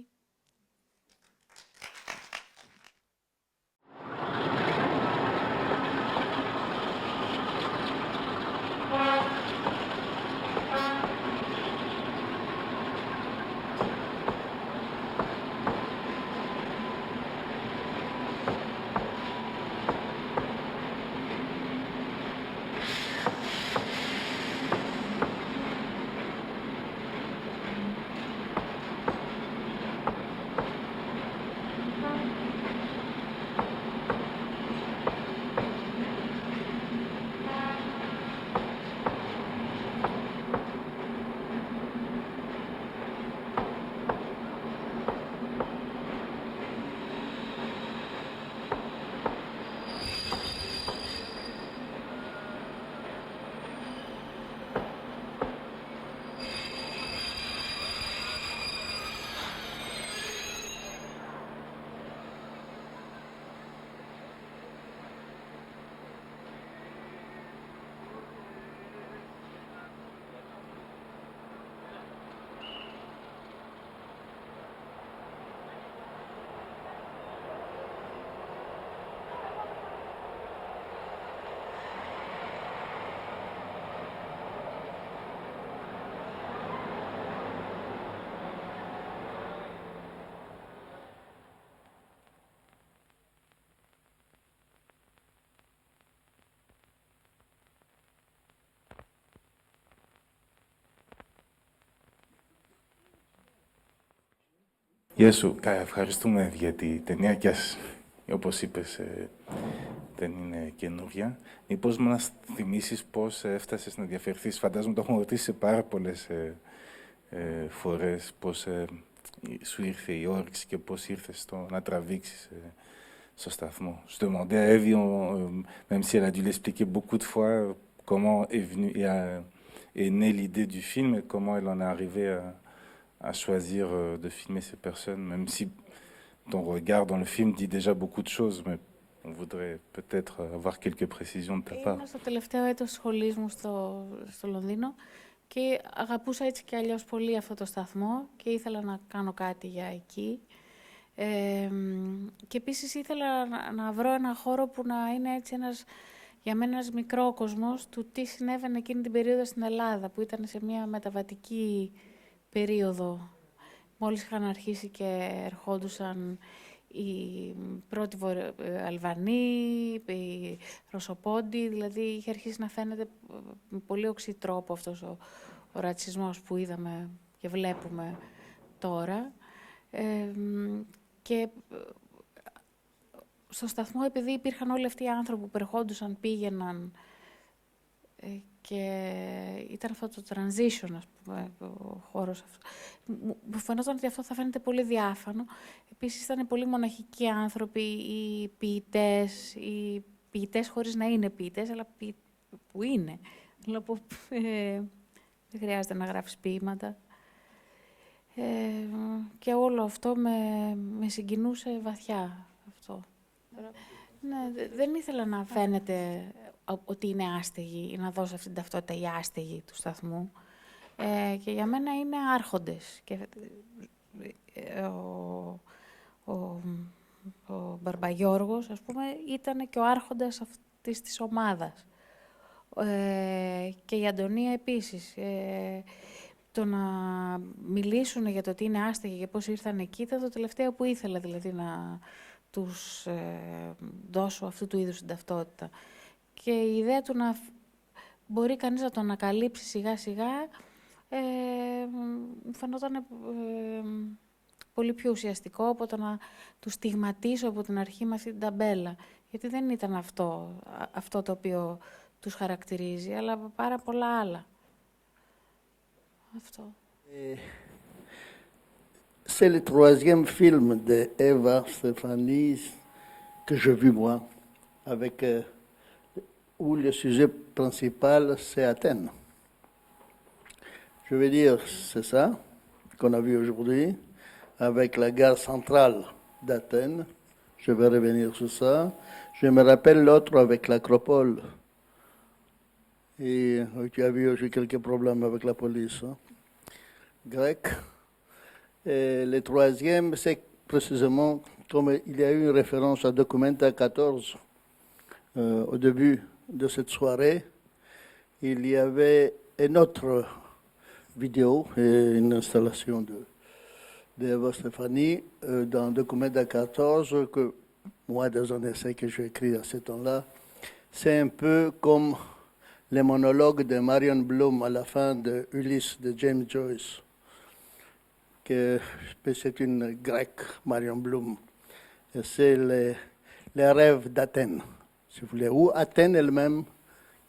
Γεια σου. Ευχαριστούμε για τη ταινία και όπως είπες δεν είναι καινούρια. Μήπως μας θυμίσεις πώς έφτασες να ενδιαφερθείς? Φαντάζομαι το έχουμε ρωτήσει σε πάρα πολλές φορές πώς σου ήρθε η όρεξη και πώς ήρθες να τραβήξεις στο σταθμό. Je demandais à Evie, même si elle a dû l'expliquer beaucoup de fois, comment est née l'idée du film et comment elle en est arrivée à choisir de filmer ces personnes, même si ton regard dans le film dit déjà beaucoup de choses, mais on voudrait peut-être avoir quelques précisions de ta part. Ήμουν στο τελευταίο έτος σχολής μου στο Λονδίνο και αγαπούσα έτσι και αλλιώς πολύ αυτό το σταθμό και ήθελα να κάνω κάτι για εκεί. Και επίσης ήθελα να βρω ένα χώρο που να είναι έτσι για μένα ένας μικρόκοσμος του τι συνέβαινε εκείνη την περίοδο στην Ελλάδα, που ήταν σε μια μεταβατική περίοδο. Μόλις είχαν αρχίσει και ερχόντουσαν οι πρώτοι Αλβανοί, οι Ρωσοπόντοι, δηλαδή είχε αρχίσει να φαίνεται με πολύ οξύ τρόπο αυτός ο ρατσισμός που είδαμε και βλέπουμε τώρα. Και στο σταθμό, επειδή υπήρχαν όλοι αυτοί οι άνθρωποι που περχόντουσαν, πήγαιναν και ήταν αυτό το transition, ας πούμε, ο χώρος αυτός. Μου φαινόταν ότι αυτό θα φαίνεται πολύ διάφανο. Επίσης ήταν πολύ μοναχικοί άνθρωποι, οι ποιητές χωρίς να είναι ποιητές, αλλά που είναι. Δηλαδή, δεν χρειάζεται να γράφεις ποίηματα. Και όλο αυτό με συγκινούσε βαθιά αυτό. Ναι, δεν ήθελα να φαίνεται ότι είναι άστεγοι ή να δώσω αυτή την ταυτότητα οι άστεγοι του σταθμού. Και για μένα είναι άρχοντες. Και ο Μπαρμπαγιώργος, ας πούμε, ήταν και ο άρχοντας αυτής της ομάδας. Και η Αντωνία επίσης. Το να μιλήσουν για το τι είναι άστεγοι και πώς ήρθαν εκεί ήταν το τελευταίο που ήθελα, δηλαδή να τους δώσω αυτού του είδους την ταυτότητα. Και η ιδέα του να μπορεί κανείς να το ανακαλύψει σιγά σιγά μου φαινόταν πολύ πιο ουσιαστικό από το να τους στιγματίσω από την αρχή με αυτή την ταμπέλα. Γιατί δεν ήταν αυτό το οποίο τους χαρακτηρίζει, αλλά πάρα πολλά άλλα. Αυτό. C'est le troisième film de Eva Stefani que je vis moi, avec où le sujet principal c'est Athènes. Je veux dire, c'est ça qu'on a vu aujourd'hui, avec la gare centrale d'Athènes. Je vais revenir sur ça. Je me rappelle l'autre avec l'Acropole. Et tu as vu aussi quelques problèmes avec la police grecque. Et le troisième, c'est précisément, comme il y a eu une référence à Documenta 14 au début de cette soirée, il y avait une autre vidéo et une installation d'Eva Stefani dans Documenta 14 que moi, dans un essai que j'ai écrit à ce temps-là, c'est un peu comme les monologues de Marion Bloom à la fin de Ulysse de James Joyce, que c'est une grecque, Marion Bloom, et c'est les rêves d'Athènes, si vous voulez, ou Athènes elle-même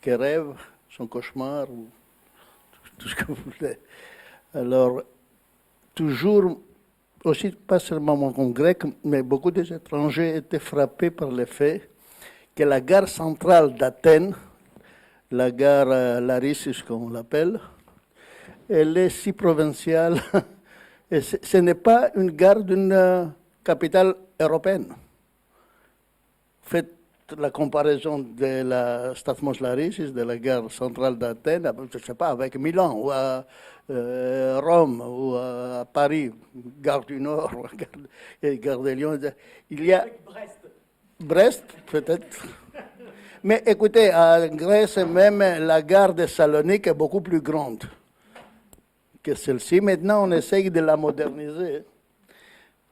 qui rêve, son cauchemar, ou tout ce que vous voulez. Alors, toujours, aussi pas seulement en grec, mais beaucoup des étrangers étaient frappés par le fait que la gare centrale d'Athènes, la gare Larissus, comme on l'appelle, elle est si provinciale. Et ce n'est pas une gare d'une capitale européenne. Faites la comparaison de la Stadmos Larissus, de la gare centrale d'Athènes, je ne sais pas, avec Milan, ou à Rome, ou à Paris, gare du Nord, gare de Lyon. Il y a... Brest, peut-être. Mais écoutez, en Grèce, même la gare de Salonique est beaucoup plus grande que celle-ci. Maintenant, on essaye de la moderniser,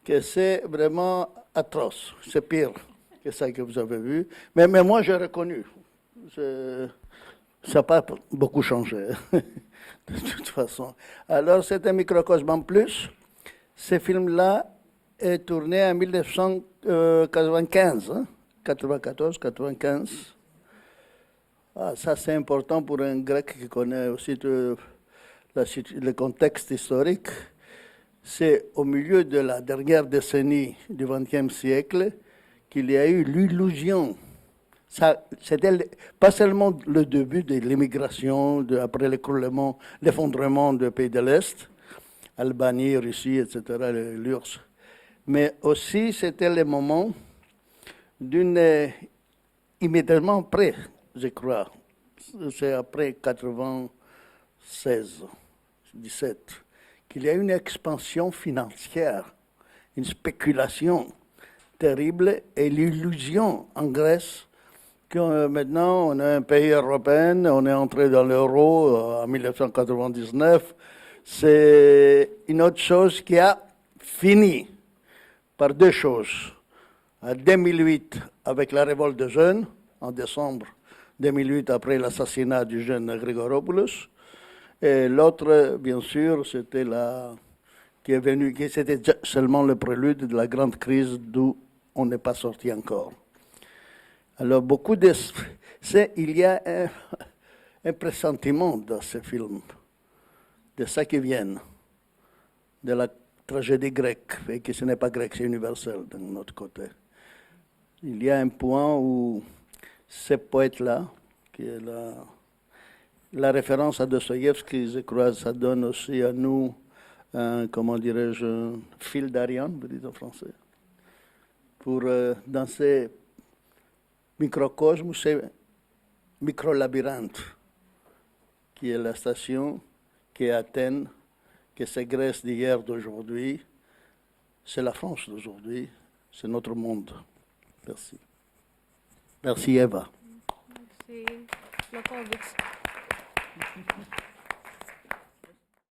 que c'est vraiment atroce, c'est pire que ça que vous avez vu. Mais moi, j'ai reconnu. Ça n'a pas beaucoup changé, de toute façon. Alors, c'est un microcosme en plus. Ce film-là est tourné en 1995, 94-95. Ah, ça, c'est important pour un grec qui connaît aussi le contexte historique. C'est au milieu de la dernière décennie du XXe siècle qu'il y a eu l'illusion. C'était pas seulement le début de l'immigration, après l'écroulement, l'effondrement des pays de l'Est, Albanie, Russie, etc., l'URSS, mais aussi c'était le moment immédiatement après, je crois, c'est après 96, 17, qu'il y a une expansion financière, une spéculation terrible et l'illusion en Grèce que maintenant on est un pays européen, on est entré dans l'euro en 1999. C'est une autre chose qui a fini par deux choses. En 2008, avec la révolte des jeunes, en décembre 2008, après l'assassinat du jeune Grigoropoulos. Et l'autre, bien sûr, c'était c'était seulement le prélude de la grande crise d'où on n'est pas sorti encore. Alors, il y a un pressentiment dans ce film, de ça qui vient, de la tragédie grecque, et que ce n'est pas grec, c'est universel de notre côté. Il y a un point où ce poète-là, qui est la référence à Dostoïevski, je crois, ça donne aussi à nous, comment dirais-je, un fil d'Ariane, vous dites en français, pour dans ces microcosmes, ces micro-labyrinthes, qui est la station, qui est Athènes, qui est Grèce d'hier, d'aujourd'hui, c'est la France d'aujourd'hui, c'est notre monde. Merci. Merci Eva. Merci. Λοκόβιτς.